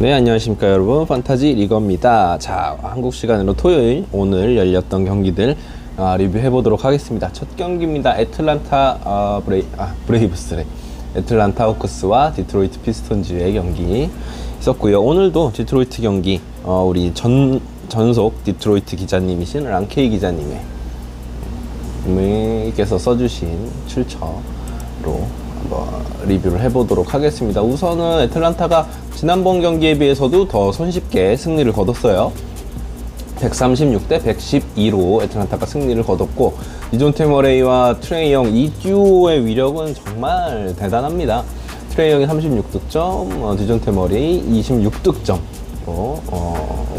네, 안녕하십니까 여러분. 판타지 리거입니다. 자, 한국 시간으로 토요일 오늘 열렸던 경기들 리뷰해 보도록 하겠습니다. 첫 경기입니다. 애틀란타 브레이브스래. 애틀란타 호크스와 디트로이트 피스톤즈의 경기 있었고요. 오늘도 디트로이트 경기 우리 전속 디트로이트 기자님이신 랑케이 기자님께서 써주신 출처로 한번 리뷰를 해보도록 하겠습니다. 우선은 애틀란타가 지난번 경기에 비해서도 더 손쉽게 승리를 거뒀어요. 136대 112로 애틀란타가 승리를 거뒀고, 디존테 머레이와 트레이 영 이 듀오의 위력은 정말 대단합니다. 트레이 영이 36득점, 디존테 머레이 26득점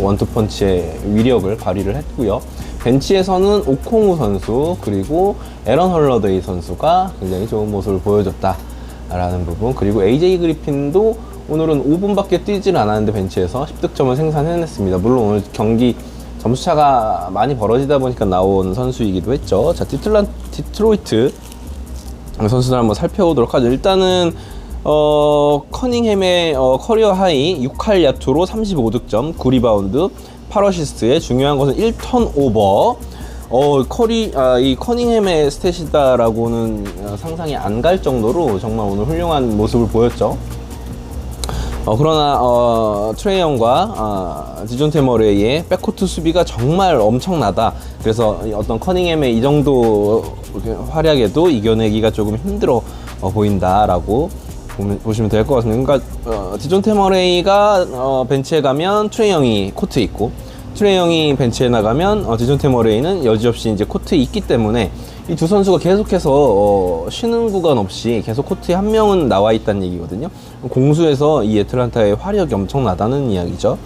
원투펀치의 위력을 발휘를 했고요. 벤치에서는 오콩우 선수 그리고 에런 헐러데이 선수가 굉장히 좋은 모습을 보여줬다라는 부분, 그리고 AJ 그리핀도 오늘은 5분밖에 뛰질 않았는데 벤치에서 10득점을 생산해냈습니다. 물론 오늘 경기 점수차가 많이 벌어지다 보니까 나온 선수이기도 했죠. 자, 디트로이트 선수들 한번 살펴보도록 하죠. 일단은 커닝햄의 커리어 하이 6할 야투로 35득점, 9리바운드, 8어시스트에 중요한 것은 1턴 오버. 이 커닝햄의 스탯이다라고는 상상이 안 갈 정도로 정말 오늘 훌륭한 모습을 보였죠. 그러나 트레이 영과 디존테 머레이의 백코트 수비가 정말 엄청나다. 그래서 어떤 커닝햄의 이 정도 활약에도 이겨내기가 조금 힘들어 보인다라고 보시면 될 것 같습니다. 그러니까 디존테 머레이가 벤치에 가면 트레이 영이 코트에 있고, 트레이 영이 벤치에 나가면 디존테 머레이는 여지없이 이제 코트에 있기 때문에 이 두 선수가 계속해서 쉬는 구간 없이 계속 코트에 한 명은 나와 있다는 얘기거든요. 공수에서 이 애틀란타의 화력이 엄청나다는 이야기죠.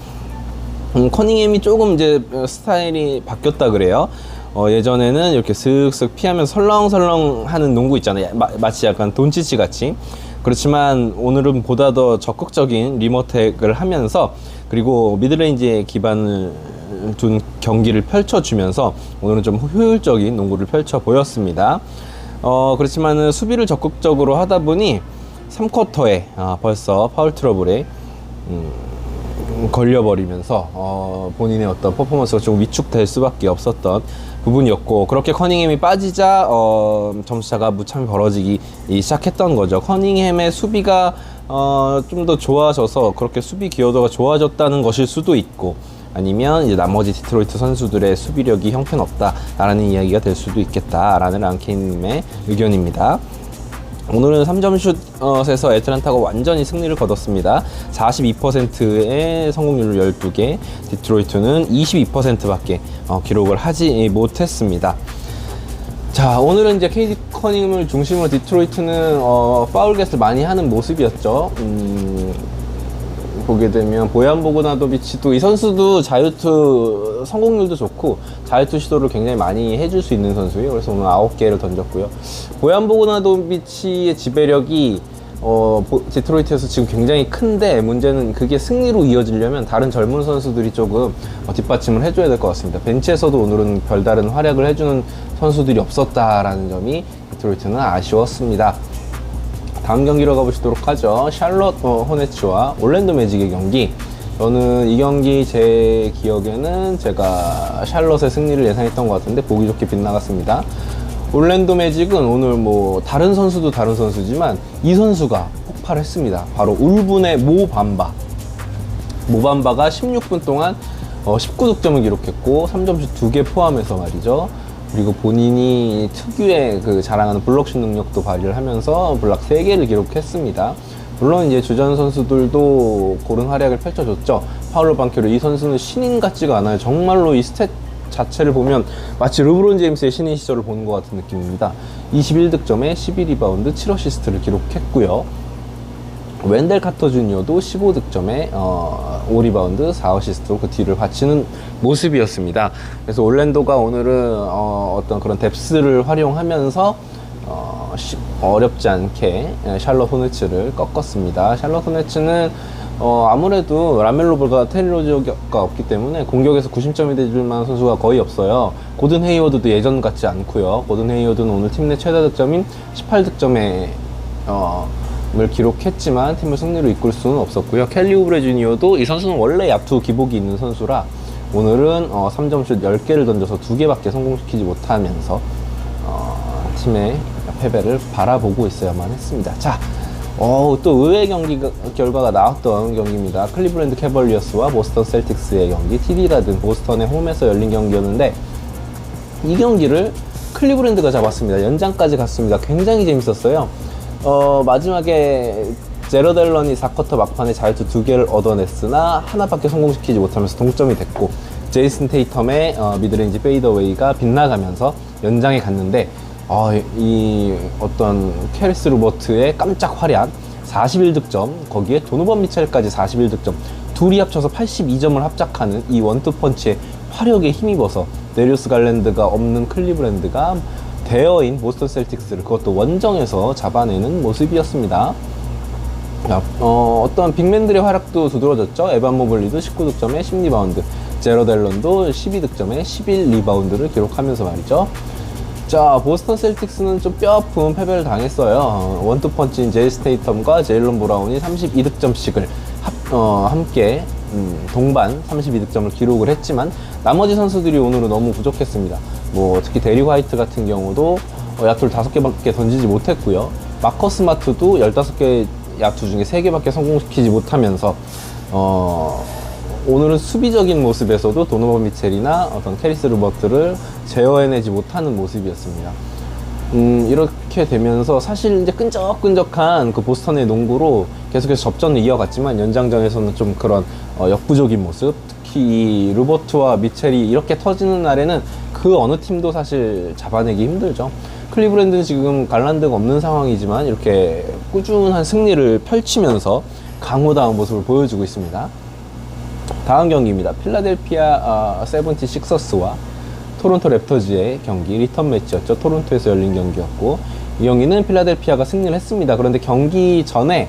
커닝햄이 조금 이제 스타일이 바뀌었다 그래요. 예전에는 이렇게 슥슥 피하면서 설렁설렁 하는 농구 있잖아요. 마치 약간 돈치치 같이. 그렇지만 오늘은 보다 더 적극적인 리머텍을 하면서, 그리고 미드레인지에 기반을 둔 경기를 펼쳐주면서 오늘은 좀 효율적인 농구를 펼쳐 보였습니다. 그렇지만 수비를 적극적으로 하다 보니 3쿼터에 벌써 파울 트러블에 걸려버리면서 본인의 어떤 퍼포먼스가 좀 위축될 수밖에 없었던 부분이었고, 그렇게 커닝햄이 빠지자 점수차가 무참히 벌어지기 시작했던 거죠. 커닝햄의 수비가 좀 더 좋아져서 그렇게 수비 기여도가 좋아졌다는 것일 수도 있고, 아니면 이제 나머지 디트로이트 선수들의 수비력이 형편없다라는 이야기가 될 수도 있겠다라는 랑케이님의 의견입니다. 오늘은 3점 슛에서 애틀란타가 완전히 승리를 거뒀습니다. 42%의 성공률을 12개, 디트로이트는 22%밖에 기록을 하지 못했습니다. 자, 오늘은 이제 KD 커닝을 중심으로 디트로이트는 파울 겟을 많이 하는 모습이었죠. 보게 되면 보얀 보그나도비치도, 이 선수도 자유투 성공률도 좋고 자유투 시도를 굉장히 많이 해줄 수 있는 선수예요. 그래서 오늘 9개를 던졌고요. 보얀 보그나도비치의 지배력이 디트로이트에서 지금 굉장히 큰데, 문제는 그게 승리로 이어지려면 다른 젊은 선수들이 조금 뒷받침을 해줘야 될 것 같습니다. 벤치에서도 오늘은 별다른 활약을 해주는 선수들이 없었다라는 점이 디트로이트는 아쉬웠습니다. 다음 경기로 가보시도록 하죠. 샬럿 호네츠와 올랜도 매직의 경기. 저는 이 경기 제 기억에는 제가 샬럿의 승리를 예상했던 것 같은데 보기 좋게 빗나갔습니다. 올랜도 매직은 오늘 뭐 다른 선수도 다른 선수지만 이 선수가 폭발했습니다. 바로 울분의 모밤바가 16분 동안 19득점을 기록했고 3점슛 2개 포함해서 말이죠. 그리고 본인이 특유의 그 자랑하는 블록슛 능력도 발휘를 하면서 블락 3개를 기록했습니다. 물론 이제 주전 선수들도 고른 활약을 펼쳐줬죠. 파울로 방키로 이 선수는 신인 같지가 않아요. 정말로 이 스탯 자체를 보면 마치 르브론 제임스의 신인 시절을 보는 것 같은 느낌입니다. 21득점에 12리바운드 7어시스트를 기록했고요. 웬델 카터 주니어도 15득점에 5리바운드 4어시스트로 그 뒤를 받치는 모습이었습니다. 그래서 올랜도가 오늘은 어떤 그런 뎁스를 활용하면서 어렵지 않게 샬럿 호네츠를 꺾었습니다. 샬럿 호네츠는 아무래도 라멜로 볼과 테리 로저가 없기 때문에 공격에서 구심점이 되줄 만한 선수가 거의 없어요. 고든 헤이워드도 예전 같지 않고요. 고든 헤이워드는 오늘 팀 내 최다 득점인 18득점에 기록했지만 팀을 승리로 이끌 수는 없었고요. 켈리 우브레 주니어도 이 선수는 원래 야투 기복이 있는 선수라 오늘은 3점슛 10개를 던져서 2개밖에 성공시키지 못하면서 팀의 패배를 바라보고 있어야만 했습니다. 자, 또 의외의 결과가 나왔던 경기입니다. 클리블랜드 캐벌리어스와 보스턴 셀틱스의 경기, TD 가든 보스턴의 홈에서 열린 경기였는데 이 경기를 클리블랜드가 잡았습니다. 연장까지 갔습니다. 굉장히 재밌었어요. 마지막에 제러드 앨런이 4쿼터 막판에 자유투 2개를 얻어냈으나 하나밖에 성공시키지 못하면서 동점이 됐고, 제이슨 테이텀의 미드레인지 페이더웨이가 빗나가면서 연장에 갔는데 이 어떤 캐리스 루버트의 깜짝 활약, 41득점, 거기에 도노반 미첼까지 41득점, 둘이 합쳐서 82점을 합작하는 이 원투펀치의 화력에 힘입어서 데리우스 갈랜드가 없는 클리블랜드가 대여인 보스턴 셀틱스를 그것도 원정에서 잡아내는 모습이었습니다. 어떤 빅맨들의 활약도 두드러졌죠. 에반 모블리도 19득점에 10리바운드, 제러드 앨런도 12득점에 11리바운드를 기록하면서 말이죠. 자, 보스턴 셀틱스는 좀 뼈아픈 패배를 당했어요. 원투펀치인 제이슨 테이텀과 제일런 브라운이 32득점씩을 함께 동반 32득점을 기록을 했지만 나머지 선수들이 오늘은 너무 부족했습니다. 특히 데리 화이트 같은 경우도 야투를 5개밖에 던지지 못했고요. 마커스 마트도 15개 야투 중에 3개밖에 성공시키지 못하면서 오늘은 수비적인 모습에서도 도노반 미첼이나 어떤 캐리스 루버트를 제어해내지 못하는 모습이었습니다. 이렇게 되면서 사실 이제 끈적끈적한 그 보스턴의 농구로 계속해서 접전을 이어갔지만 연장전에서는 좀 그런 역부족인 모습, 특히 루버트와 미첼이 이렇게 터지는 날에는 그 어느 팀도 사실 잡아내기 힘들죠. 클리블랜드는 지금 갈란드가 없는 상황이지만 이렇게 꾸준한 승리를 펼치면서 강호다운 모습을 보여주고 있습니다. 다음 경기입니다. 필라델피아 세븐티식서스와 토론토 랩터즈의 경기, 리턴 매치였죠. 토론토에서 열린 경기였고 이 경기는 필라델피아가 승리를 했습니다. 그런데 경기 전에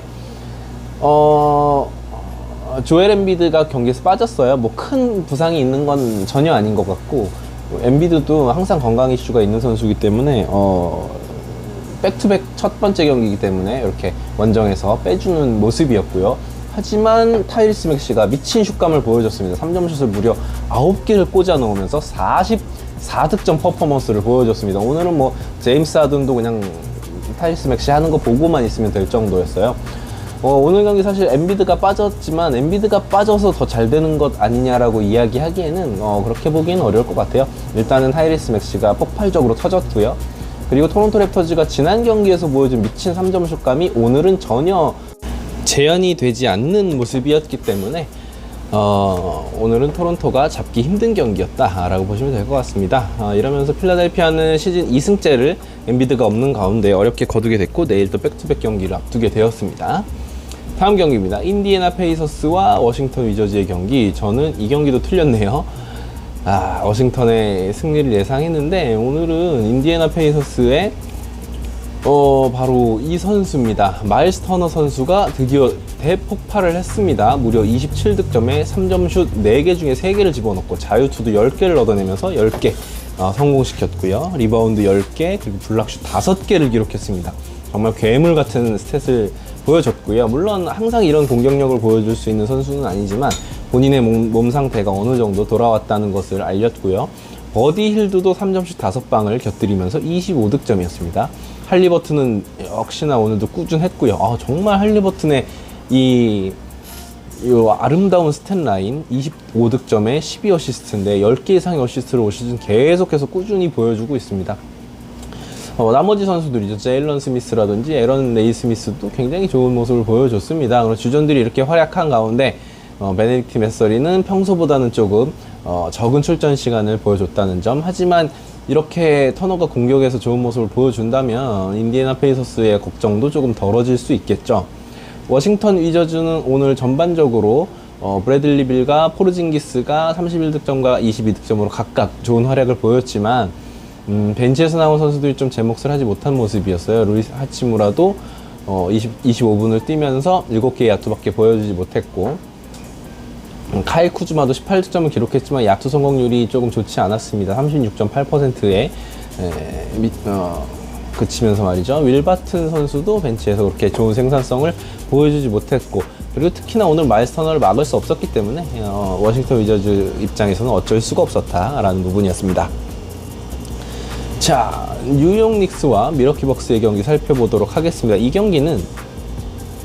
조엘 엠비드가 경기에서 빠졌어요. 큰 부상이 있는 건 전혀 아닌 것 같고, 엠비드도 항상 건강 이슈가 있는 선수이기 때문에 백투백 첫 번째 경기이기 때문에 이렇게 원정에서 빼주는 모습이었고요. 하지만 타이리스 맥시가 미친 슛감을 보여줬습니다. 3점슛을 무려 9개를 꽂아 넣으면서 44득점 퍼포먼스를 보여줬습니다. 오늘은 제임스 하든도 그냥 타이리스 맥시 하는 거 보고만 있으면 될 정도였어요. 오늘 경기 사실 엠비드가 빠졌지만 엠비드가 빠져서 더 잘 되는 것 아니냐라고 이야기하기에는 그렇게 보기는 어려울 것 같아요. 일단은 타이리스 맥시가 폭발적으로 터졌고요. 그리고 토론토 랩터즈가 지난 경기에서 보여준 미친 3점 슛감이 오늘은 전혀 재현이 되지 않는 모습이었기 때문에 오늘은 토론토가 잡기 힘든 경기였다라고 보시면 될 것 같습니다. 이러면서 필라델피아는 시즌 2승째를 엠비드가 없는 가운데 어렵게 거두게 됐고 내일 또 백투백 경기를 앞두게 되었습니다. 다음 경기입니다. 인디애나 페이서스와 워싱턴 위저즈의 경기. 저는 이 경기도 틀렸네요. 워싱턴의 승리를 예상했는데 오늘은 인디애나 페이서스의 바로 이 선수입니다. 마일스 터너 선수가 드디어 대폭발을 했습니다. 무려 27득점에 3점슛 4개 중에 3개를 집어넣고 자유투도 10개를 얻어내면서 10개 성공시켰고요. 리바운드 10개, 그리고 블락슛 5개를 기록했습니다. 정말 괴물 같은 스탯을 보여줬고요. 물론 항상 이런 공격력을 보여줄 수 있는 선수는 아니지만 본인의 몸 상태가 어느 정도 돌아왔다는 것을 알렸고요. 버디 힐드도 3점슛 5방을 곁들이면서 25득점이었습니다. 할리버튼은 역시나 오늘도 꾸준했고요. 정말 할리버튼의 이 아름다운 스탯라인, 25득점에 12어시스트인데 10개 이상의 어시스트를 올 시즌 계속해서 꾸준히 보여주고 있습니다. 나머지 선수들이죠. 제일런 스미스라든지 에런 네이스미스도 굉장히 좋은 모습을 보여줬습니다. 그리고 주전들이 이렇게 활약한 가운데 베네딕트 메서리는 평소보다는 조금 적은 출전 시간을 보여줬다는 점. 하지만 이렇게 터너가 공격에서 좋은 모습을 보여준다면 인디애나 페이서스의 걱정도 조금 덜어질 수 있겠죠. 워싱턴 위저즈는 오늘 전반적으로 브래들리 빌과 포르징기스가 31득점과 22득점으로 각각 좋은 활약을 보였지만 벤치에서 나온 선수들이 좀 제 몫을 하지 못한 모습이었어요. 루이스 하치무라도 25분을 뛰면서 7개의 야투밖에 보여주지 못했고, 카일 쿠즈마도 18득점을 기록했지만 야투 성공률이 조금 좋지 않았습니다. 36.8%의 그치면서 말이죠. 윌 바튼 선수도 벤치에서 그렇게 좋은 생산성을 보여주지 못했고, 그리고 특히나 오늘 마일스 터너를 막을 수 없었기 때문에 워싱턴 위저즈 입장에서는 어쩔 수가 없었다라는 부분이었습니다. 자, 뉴욕 닉스와 밀워키 벅스의 경기 살펴보도록 하겠습니다. 이 경기는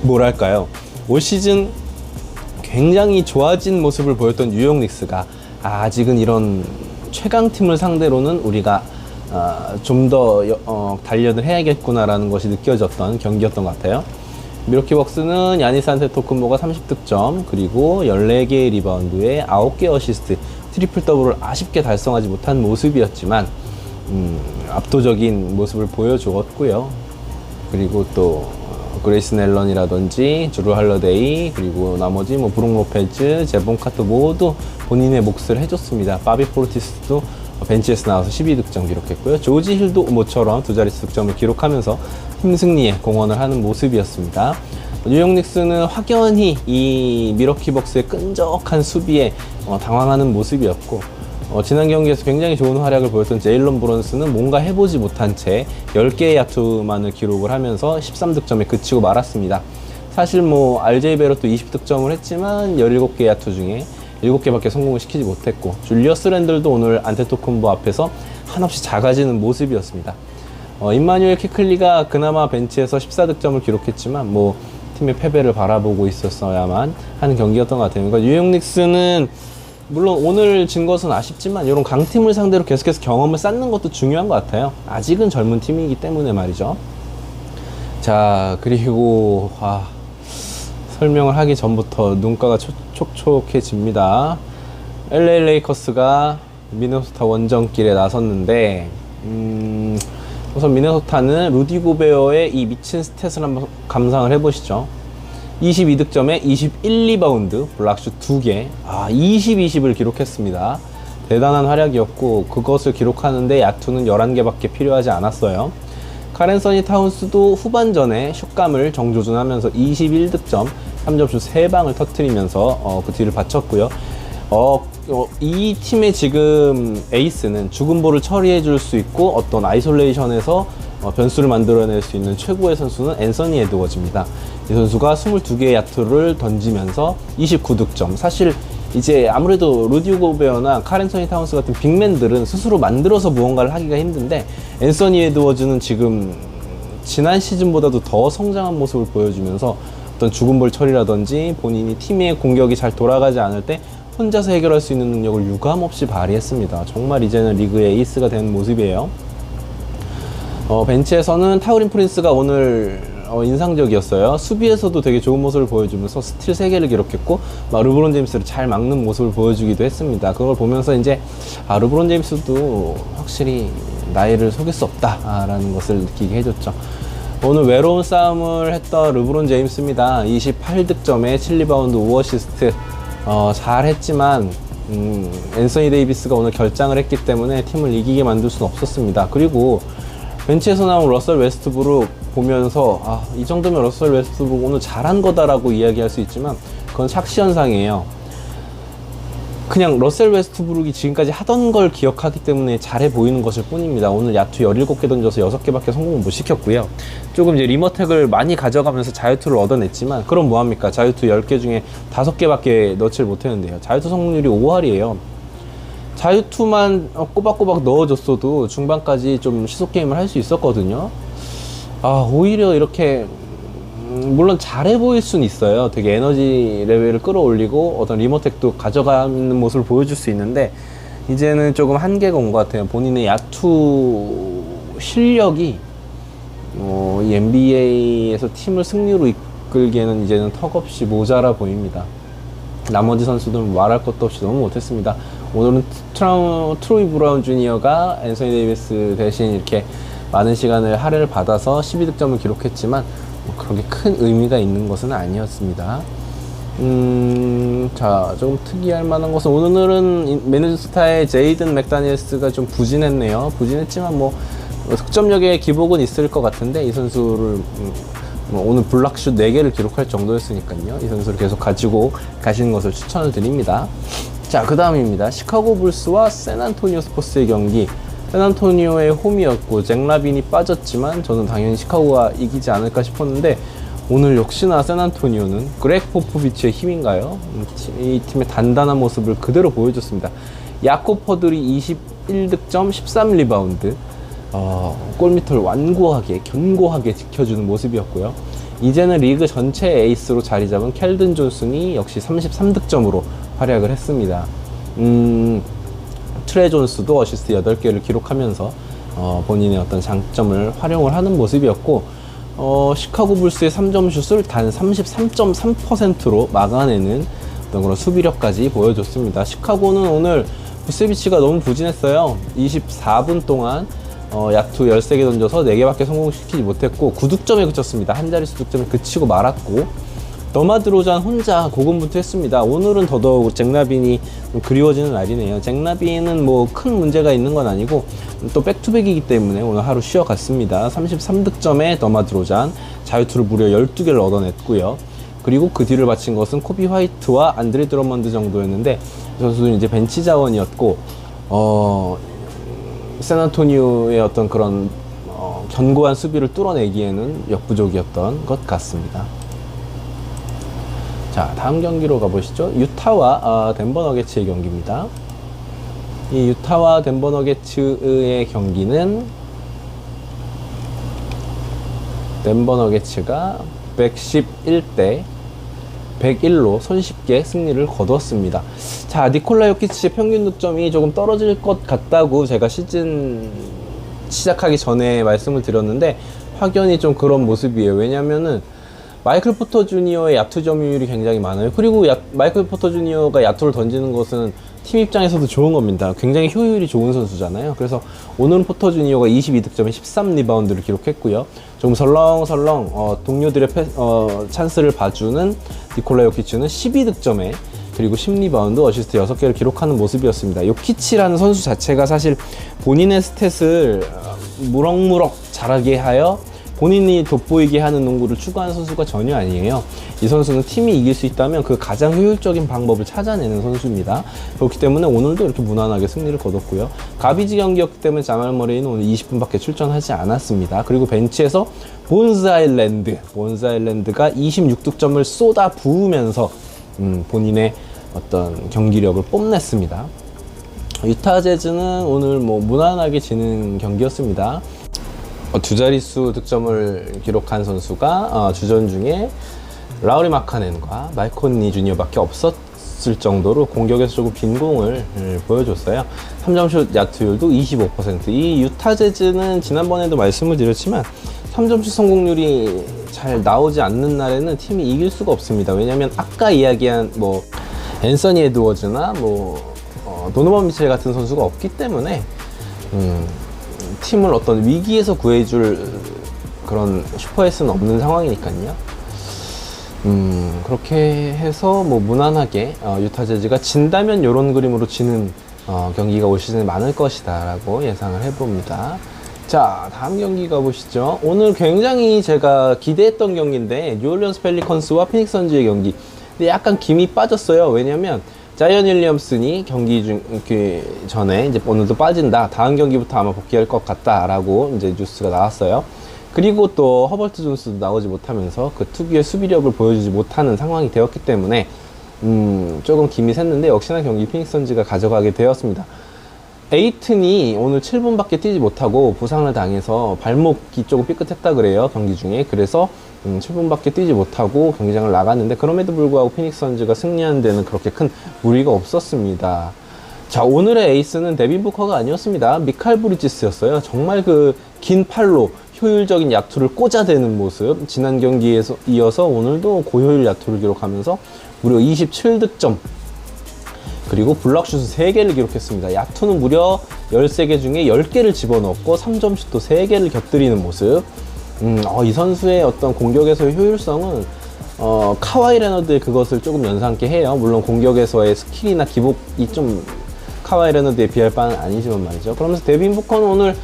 뭐랄까요, 올 시즌 굉장히 좋아진 모습을 보였던 뉴욕 닉스가 아직은 이런 최강팀을 상대로는 우리가 좀 더 단련을 해야겠구나라는 것이 느껴졌던 경기였던 것 같아요. 밀워키 벅스는 야니스 안테토쿤보가 30득점, 그리고 14개의 리바운드에 9개 어시스트, 트리플 더블을 아쉽게 달성하지 못한 모습이었지만 압도적인 모습을 보여주었고요. 그리고 또 그레이슨 앨런이라든지 주루 할러데이, 그리고 나머지 뭐 브룩 로페즈, 제본 카터 모두 본인의 몫을 해줬습니다. 바비 포르티스도 벤치에서 나와서 12득점 기록했고요. 조지 힐도 모처럼 두 자릿수 득점을 기록하면서 팀 승리에 공헌을 하는 모습이었습니다. 뉴욕 닉스는 확연히 이 밀워키 벅스의 끈적한 수비에 당황하는 모습이었고, 지난 경기에서 굉장히 좋은 활약을 보였던 제일런 브론스는 뭔가 해보지 못한 채 10개의 야투만을 기록을 하면서 13득점에 그치고 말았습니다. 사실 뭐 RJ 베럿도 20득점을 했지만 17개의 야투 중에 7개밖에 성공을 시키지 못했고, 줄리어스 랜들도 오늘 안테토쿤보 앞에서 한없이 작아지는 모습이었습니다. 임마뉴엘 키클리가 그나마 벤치에서 14득점을 기록했지만 뭐 팀의 패배를 바라보고 있었어야만 하는 경기였던 것 같아요. 그러니까 뉴욕 닉스는 물론 오늘 진 것은 아쉽지만 이런 강팀을 상대로 계속해서 경험을 쌓는 것도 중요한 것 같아요. 아직은 젊은 팀이기 때문에 말이죠. 자, 그리고 설명을 하기 전부터 눈가가 촉촉해집니다. LA 레이커스가 미네소타 원정길에 나섰는데 우선 미네소타는 루디 고베어의 이 미친 스탯을 한번 감상을 해보시죠. 22득점에 21리바운드, 블락슛 2개, 20-20을 기록했습니다. 대단한 활약이었고, 그것을 기록하는데 야투는 11개밖에 필요하지 않았어요. 카렌서니 타운스도 후반전에 슛감을 정조준하면서 21득점, 3점슛 3방을 터뜨리면서 그 뒤를 바쳤고요. 이 팀의 지금 에이스는 죽은 볼을 처리해 줄 수 있고 어떤 아이솔레이션에서 변수를 만들어낼 수 있는 최고의 선수는 앤서니 에드워즈입니다. 이 선수가 22개의 야투를 던지면서 29득점. 사실 이제 아무래도 루디 고베어나 카렌서니 타운스 같은 빅맨들은 스스로 만들어서 무언가를 하기가 힘든데, 앤서니 에드워즈는 지금 지난 시즌보다도 더 성장한 모습을 보여주면서 어떤 죽은 볼 처리라든지 본인이 팀의 공격이 잘 돌아가지 않을 때 혼자서 해결할 수 있는 능력을 유감없이 발휘했습니다. 정말 이제는 리그의 에이스가 되는 모습이에요. 벤치에서는 타우린 프린스가 오늘 인상적이었어요. 수비에서도 되게 좋은 모습을 보여주면서 스틸 3개를 기록했고, 르브론 제임스를 잘 막는 모습을 보여주기도 했습니다. 그걸 보면서 이제 르브론 제임스도 확실히 나이를 속일 수 없다라는 것을 느끼게 해줬죠. 오늘 외로운 싸움을 했던 르브론 제임스입니다. 28득점에 7리바운드 5어시스트. 잘했지만 앤서니 데이비스가 오늘 결장을 했기 때문에 팀을 이기게 만들 수는 없었습니다. 그리고 벤치에서 나온 러셀 웨스트브룩 보면서 이 정도면 러셀 웨스트브룩 오늘 잘한 거다라고 이야기할 수 있지만 그건 착시 현상이에요. 그냥 러셀 웨스트브룩이 지금까지 하던 걸 기억하기 때문에 잘해 보이는 것일 뿐입니다. 오늘 야투 17개 던져서 6개밖에 성공을 못 시켰고요. 조금 이제 리머텍을 많이 가져가면서 자유투를 얻어냈지만, 그럼 뭐합니까? 자유투 10개 중에 5개밖에 넣지를 못했는데요. 자유투 성공률이 5할이에요. 자유투만 꼬박꼬박 넣어줬어도 중반까지 좀 시속게임을 할 수 있었거든요. 오히려 이렇게 물론 잘해 보일 수는 있어요. 되게 에너지 레벨을 끌어올리고 어떤 리모텍도 가져가는 모습을 보여줄 수 있는데, 이제는 조금 한계가 온 것 같아요. 본인의 야투 실력이 이 NBA에서 팀을 승리로 이끌기에는 이제는 턱없이 모자라 보입니다. 나머지 선수들은 말할 것도 없이 너무 못했습니다. 오늘은 트로이 브라운 주니어가 앤서니 데이비스 대신 이렇게 많은 시간을 할애를 받아서 12득점을 기록했지만 그렇게 큰 의미가 있는 것은 아니었습니다. 자, 조금 특이할 만한 것은 오늘은 미네소타의 제이든 맥다니엘스가 좀 부진했네요. 부진했지만 뭐 득점력에 기복은 있을 것 같은데, 이 선수를 오늘 블락슛 4개를 기록할 정도였으니까요. 이 선수를 계속 가지고 가시는 것을 추천을 드립니다. 자, 그 다음입니다. 시카고 불스와 샌안토니오 스퍼스의 경기. 샌안토니오의 홈이었고 잭 라빈이 빠졌지만 저는 당연히 시카고가 이기지 않을까 싶었는데 오늘 역시나 샌안토니오는 그렉 포포비치의 힘인가요? 이 팀의 단단한 모습을 그대로 보여줬습니다. 야콥 퍼들이 21득점 13리바운드 골밑을 완고하게 견고하게 지켜주는 모습이었고요. 이제는 리그 전체 에이스로 자리 잡은 켈든 존슨이 역시 33득점으로 활약을 했습니다. 트레 존스도 어시스트 8개를 기록하면서 본인의 어떤 장점을 활용을 하는 모습이었고 시카고 불스의 3점 슛을 단 33.3%로 막아내는 어떤 그런 수비력까지 보여줬습니다. 시카고는 오늘 부세비치가 너무 부진했어요. 24분 동안 야투 13개 던져서 4개밖에 성공시키지 못했고 9득점에 그쳤습니다. 한 자릿수 득점에 그치고 말았고 더마 드로잔 혼자 고군분투했습니다. 오늘은 더더욱 잭 라빈이 좀 그리워지는 날이네요. 잭 라빈은 뭐 큰 문제가 있는 건 아니고 또 백투백이기 때문에 오늘 하루 쉬어갔습니다. 33득점에 더마 드로잔 자유투를 무려 12개를 얻어냈고요. 그리고 그 뒤를 바친 것은 코비 화이트와 안드레 드러먼드 정도였는데 선수는 이제 벤치 자원이었고 샌안토니오의 어떤 그런 견고한 수비를 뚫어내기에는 역부족이었던 것 같습니다. 자, 다음 경기로 가보시죠. 유타와 덴버 너게츠의 경기입니다. 이 유타와 덴버 너게츠의 경기는 덴버 너게츠가 111대 101로 손쉽게 승리를 거뒀습니다. 자, 니콜라 요키치의 평균 득점이 조금 떨어질 것 같다고 제가 시즌 시작하기 전에 말씀을 드렸는데 확연히 좀 그런 모습이에요. 왜냐면은 마이클 포터 주니어의 야투 점유율이 굉장히 많아요. 그리고 마이클 포터 주니어가 야투를 던지는 것은 팀 입장에서도 좋은 겁니다. 굉장히 효율이 좋은 선수잖아요. 그래서 오늘은 포터 주니어가 22득점에 13리바운드를 기록했고요. 좀 설렁설렁 동료들의 찬스를 봐주는 니콜라 요키치는 12득점에 그리고 10리바운드 어시스트 6개를 기록하는 모습이었습니다. 요키치라는 선수 자체가 사실 본인의 스탯을 무럭무럭 잘하게 하여 본인이 돋보이게 하는 농구를 추구하는 선수가 전혀 아니에요. 이 선수는 팀이 이길 수 있다면 그 가장 효율적인 방법을 찾아내는 선수입니다. 그렇기 때문에 오늘도 이렇게 무난하게 승리를 거뒀고요. 가비지 경기였기 때문에 자말 머레이는 오늘 20분밖에 출전하지 않았습니다. 그리고 벤치에서 본즈 아일랜드가 26득점을 쏟아 부으면서 본인의 어떤 경기력을 뽐냈습니다. 유타 재즈는 오늘 뭐 무난하게 지는 경기였습니다. 두 자릿수 득점을 기록한 선수가 주전 중에 라우리 마카넨과 마이크 콘리 주니어밖에 없었을 정도로 공격에서 조금 빈공을 보여줬어요. 3점슛 야투율도 25%. 이 유타 재즈는 지난번에도 말씀을 드렸지만 3점슛 성공률이 잘 나오지 않는 날에는 팀이 이길 수가 없습니다. 왜냐면 아까 이야기한 뭐 앤서니 에드워즈나 도노반 미첼 같은 선수가 없기 때문에 팀을 어떤 위기에서 구해줄 그런 슈퍼에이스는 없는 상황이니까요. 그렇게 해서 뭐 무난하게 유타 재즈가 진다면 이런 그림으로 지는 경기가 올 시즌에 많을 것이다 라고 예상을 해봅니다. 자, 다음 경기 가보시죠. 오늘 굉장히 제가 기대했던 경기인데 뉴올리언스 펠리컨스와 피닉스 선즈의 경기. 근데 약간 김이 빠졌어요. 왜냐면 자이언 윌리엄슨이 경기 전에 이제 오늘도 빠진다. 다음 경기부터 아마 복귀할 것 같다라고 이제 뉴스가 나왔어요. 그리고 또 허버트 존스도 나오지 못하면서 그 특유의 수비력을 보여주지 못하는 상황이 되었기 때문에 조금 김이 샜는데 역시나 경기 피닉스 선즈가 가져가게 되었습니다. 에이튼이 오늘 7분밖에 뛰지 못하고 부상을 당해서 발목이 조금 삐끗했다 그래요, 경기 중에. 그래서 7분밖에 뛰지 못하고 경기장을 나갔는데 그럼에도 불구하고 피닉스 선즈가 승리하는 데는 그렇게 큰 무리가 없었습니다. 자, 오늘의 에이스는 데빈 부커가 아니었습니다. 미칼 브리지스였어요. 정말 그 긴 팔로 효율적인 야투를 꽂아대는 모습. 지난 경기에서 이어서 오늘도 고효율 야투를 기록하면서 무려 27득점 그리고 블락슛은 3개를 기록했습니다. 야투는 무려 13개 중에 10개를 집어넣었고 3점슛도 3개를 곁들이는 모습. 이 선수의 어떤 공격에서의 효율성은 카와이 레너드의 그것을 조금 연상케 해요. 물론 공격에서의 스킬이나 기복이 좀 카와이 레너드에 비할 바는 아니지만 말이죠. 그러면서 데빈 부커는 오늘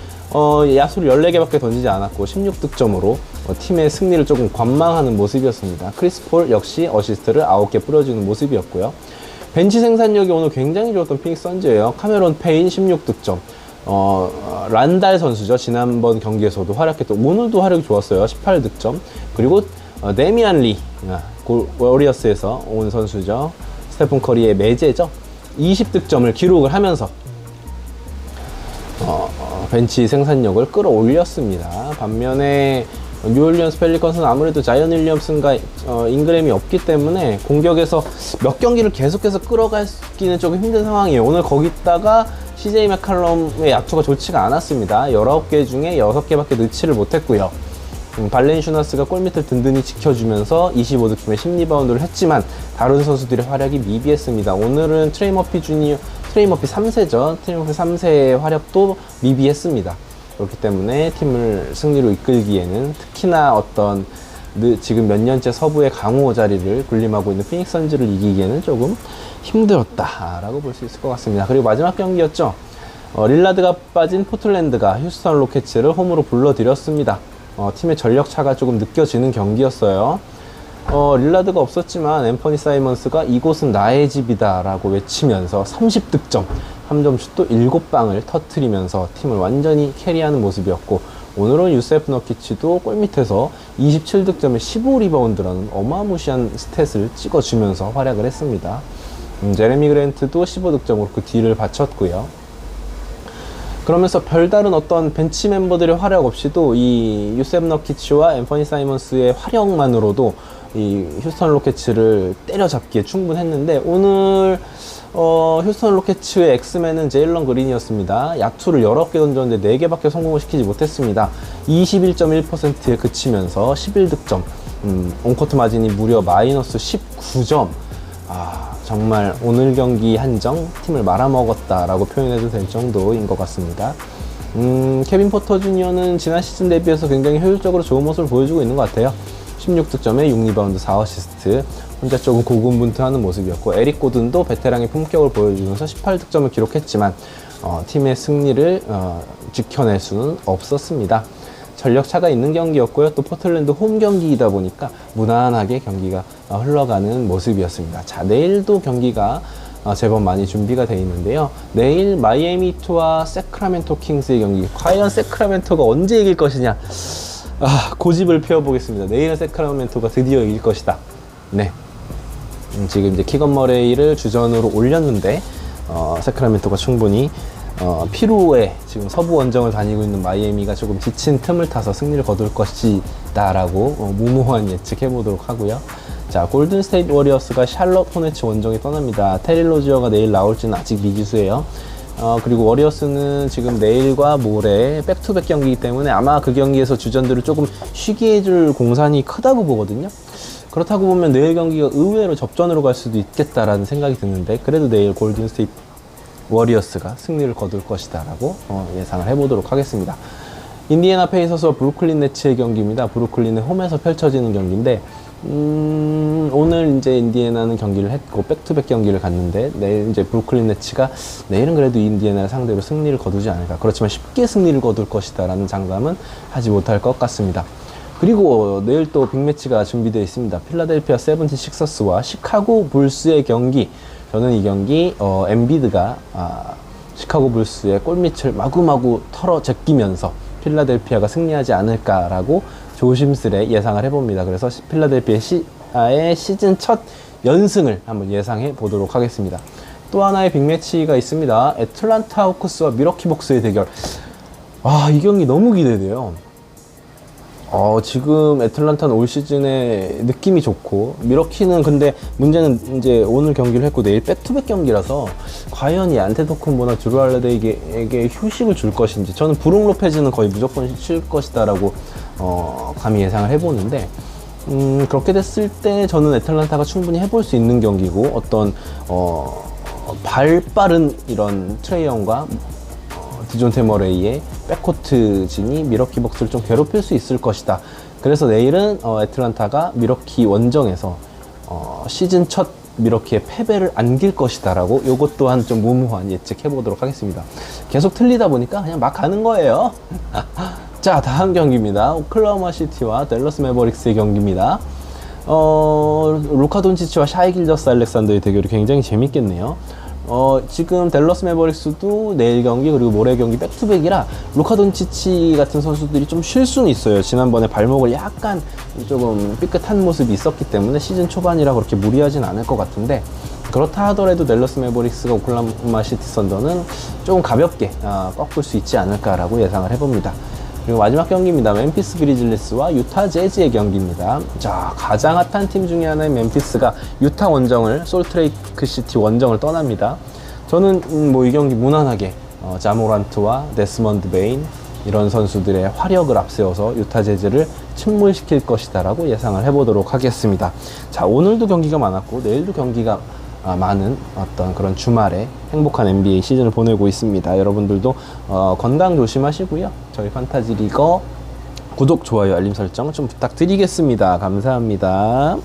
야수를 14개밖에 던지지 않았고 16득점으로 팀의 승리를 조금 관망하는 모습이었습니다. 크리스 폴 역시 어시스트를 9개 뿌려주는 모습이었고요. 벤치 생산력이 오늘 굉장히 좋았던 피닉스 선즈예요. 카메론 페인 16득점, 란달 선수죠. 지난번 경기에서도 활약했던, 오늘도 활약이 좋았어요. 18득점. 그리고 데미안 리, 워리어스에서 온 선수죠. 스테픈 커리의 매제죠. 20득점을 기록을 하면서 벤치 생산력을 끌어올렸습니다. 반면에 뉴올리언스 펠리컨스는 아무래도 자이언 윌리엄슨과 잉그램이 없기 때문에 공격에서 몇 경기를 계속해서 끌어가기는 조금 힘든 상황이에요. 오늘 거기다가 CJ 맥칼럼의 야투가 좋지가 않았습니다. 19개 중에 6개밖에 넣지를 못했고요. 발렌슈나스가 골밑을 든든히 지켜주면서 25득점에 10리바운드를 했지만 다른 선수들의 활약이 미비했습니다. 오늘은 트레이 머피 3세죠. 트레이 머피 3세의 활약도 미비했습니다. 그렇기 때문에 팀을 승리로 이끌기에는, 특히나 어떤 지금 몇 년째 서부의 강호 자리를 군림하고 있는 피닉스 선즈를 이기기에는 조금 힘들었다라고 볼 수 있을 것 같습니다. 그리고 마지막 경기였죠. 릴라드가 빠진 포틀랜드가 휴스턴 로켓츠를 홈으로 불러들였습니다. 팀의 전력 차가 조금 느껴지는 경기였어요. 릴라드가 없었지만 앰퍼니 사이먼스가 이곳은 나의 집이다 라고 외치면서 30득점, 3점 슛도 7방을 터트리면서 팀을 완전히 캐리하는 모습이었고, 오늘은 유세프 너키치도 골밑에서 27득점에 15리바운드라는 어마무시한 스탯을 찍어주면서 활약을 했습니다. 제레미 그랜트도 15득점으로 그 뒤를 바쳤고요. 그러면서 별다른 어떤 벤치 멤버들의 활약 없이도 이 유세프 너키치와 앰퍼니 사이먼스의 활약만으로도 이 휴스턴 로켓츠를 때려잡기에 충분했는데, 오늘 휴스턴 로켓츠의 엑스맨은 제일런 그린이었습니다. 야투를 19개 던졌는데 4개밖에 성공을 시키지 못했습니다. 21.1%에 그치면서 11득점, 온코트 마진이 무려 마이너스 19점. 정말 오늘 경기 한정 팀을 말아먹었다라고 표현해도 될 정도인 것 같습니다. 케빈 포터 주니어는 지난 시즌 대비해서 굉장히 효율적으로 좋은 모습을 보여주고 있는 것 같아요. 16득점에 6리바운드 4어시스트, 혼자 조금 고군분투하는 모습이었고, 에릭 고든도 베테랑의 품격을 보여주면서 18득점을 기록했지만 팀의 승리를 지켜낼 수는 없었습니다. 전력차가 있는 경기였고요. 또 포틀랜드 홈 경기이다 보니까 무난하게 경기가 흘러가는 모습이었습니다. 자, 내일도 경기가 제법 많이 준비가 되어 있는데요. 내일 마이애미 히트와 세크라멘토 킹스의 경기, 과연 세크라멘토가 언제 이길 것이냐, 고집을 펴보겠습니다. 내일은 세크라멘토가 드디어 이길 것이다. 네, 지금 이제 키건 머레이를 주전으로 올렸는데 세크라멘토가 충분히 피로에 지금 서부 원정을 다니고 있는 마이애미가 조금 지친 틈을 타서 승리를 거둘 것이다 라고 무모한 예측해 보도록 하고요. 자, 골든 스테이트 워리어스가 샬럿 호네츠 원정에 떠납니다. 테리 로지어가 내일 나올지는 아직 미지수예요. 그리고 워리어스는 지금 내일과 모레 백투백 경기이기 때문에 아마 그 경기에서 주전들을 조금 쉬게 해줄 공산이 크다고 보거든요. 그렇다고 보면 내일 경기가 의외로 접전으로 갈 수도 있겠다라는 생각이 드는데, 그래도 내일 골든 스테이트 워리어스가 승리를 거둘 것이다 라고 예상을 해보도록 하겠습니다. 인디애나 페이서스와 브루클린 네츠의 경기입니다. 브루클린의 홈에서 펼쳐지는 경기인데, 오늘 이제 인디애나는 경기를 했고 백투백 경기를 갔는데, 내일 이제 브루클린 네츠가 내일은 그래도 인디애나를 상대로 승리를 거두지 않을까, 그렇지만 쉽게 승리를 거둘 것이다 라는 장담은 하지 못할 것 같습니다. 그리고 내일 또 빅매치가 준비되어 있습니다. 필라델피아 세븐티식서스와 시카고 불스의 경기. 저는 이 경기 엠비드가 시카고 불스의 골밑을 마구마구 털어 제끼면서 필라델피아가 승리하지 않을까라고 조심스레 예상을 해봅니다. 그래서 필라델피아의 시즌 첫 연승을 한번 예상해 보도록 하겠습니다. 또 하나의 빅매치가 있습니다. 애틀란타 호크스와 미러키 벅스의 대결. 이 경기 너무 기대돼요. 지금 애틀란타는 올 시즌에 느낌이 좋고, 미러키는 근데 문제는 이제 오늘 경기를 했고 내일 백투백 경기라서 과연 이 안테토쿤보나 드루 할러데이에게 휴식을 줄 것인지, 저는 브룩 로페즈는 거의 무조건 쉴 것이다 라고 감히 예상을 해보는데, 그렇게 됐을 때 저는 애틀란타가 충분히 해볼 수 있는 경기고, 어떤 발 빠른 이런 트레이 형과 디존테 머레이의 백코트 진이 미러키 벅스를 좀 괴롭힐 수 있을 것이다. 그래서 내일은 애틀란타가 미러키 원정에서 시즌 첫 미러키의 패배를 안길 것이다 라고 요것 또한 좀 무모한 예측해 보도록 하겠습니다. 계속 틀리다 보니까 그냥 막 가는 거예요. 자, 다음 경기입니다. 오클라호마 시티와 댈러스 매버릭스의 경기입니다. 루카 돈치치와 샤이 길저스 알렉산더의 대결이 굉장히 재밌겠네요. 지금 댈러스 매버릭스도 내일 경기 그리고 모레 경기 백투백이라 루카 돈치치 같은 선수들이 좀 쉴 수는 있어요. 지난번에 발목을 약간 조금 삐끗한 모습이 있었기 때문에 시즌 초반이라 그렇게 무리하진 않을 것 같은데, 그렇다 하더라도 댈러스 매버릭스가 오클라호마 시티 선더는 조금 가볍게 꺾을 수 있지 않을까라고 예상을 해봅니다. 그리고 마지막 경기입니다. 멤피스 그리즐리스와 유타 재즈의 경기입니다. 자, 가장 핫한 팀 중에 하나인 멤피스가 유타 원정을, 솔트레이크 시티 원정을 떠납니다. 저는 뭐 이 경기 무난하게 자모란트와 데스먼드 베인 이런 선수들의 화력을 앞세워서 유타 재즈를 침몰시킬 것이다 라고 예상을 해보도록 하겠습니다. 자, 오늘도 경기가 많았고 내일도 경기가 많은 어떤 그런 주말에 행복한 NBA 시즌을 보내고 있습니다. 여러분들도 건강 조심하시고요. 저희 판타지 리거 구독, 좋아요, 알림 설정 좀 부탁드리겠습니다. 감사합니다.